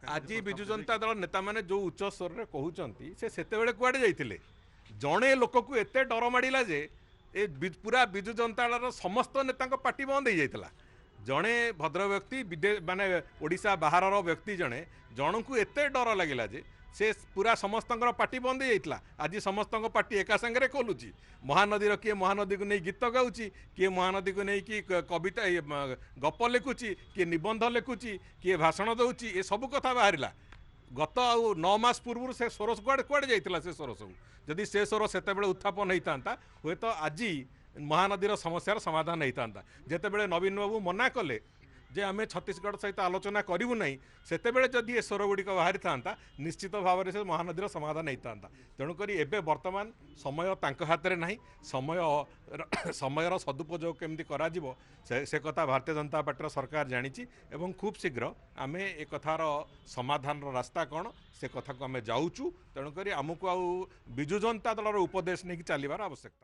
आज विजु जनता दल नेता मैंने जो उच्च स्वर में कहते से सेतेबेले कुआडे जाइथिले जड़े लोक को एत डर माड़ा जे ए पूरा विजु जनता दल समस्त नेता पार्टी बंद हो जाता जड़े भद्र व्यक्ति माने ओडिशा बाहर व्यक्ति जड़े जन को एत डर लगे जे से पूरा समस्त पार्टी बंद हो जाता आज समस्त पार्टी एका सांगे खोलुची महानदी किए महानदी को नहीं गीत गाँची किए महानदी को नहीं कि कविता गप लिखुची किए निबंध लिखुची किए भाषण दौची ये सब कथा बाहर गत आउ 9 मास पूर्व से स्वर कुआड़े कुआड़े जाइतिला से स्वर सब जदि से स्वर सेतेबेले उत्थापन होता हुए तो आज महानदीर समस्यार समाधान होता जितेबले नवीन बाबू मना कले जे आम छत्तीसगढ़ सहित आलोचना करूँ ना सेतेबेले जदि ए स्वर गुड़िक बाहरी था निश्चित भाव में से महानदीर समाधान होता तेणुक एवं बर्तमान समय तांको हाथ में नहीं समयर सदुपयोग केमती करा से कथा भारतीय जनता पार्टी सरकार जानी एवं खूब शीघ्र आम ए कथार समाधान रास्ता कौन से कथा को आम जाऊँ तेणुक आमको आउ विजु जनता दलर उपदेश नहीं चलवार आवश्यकता।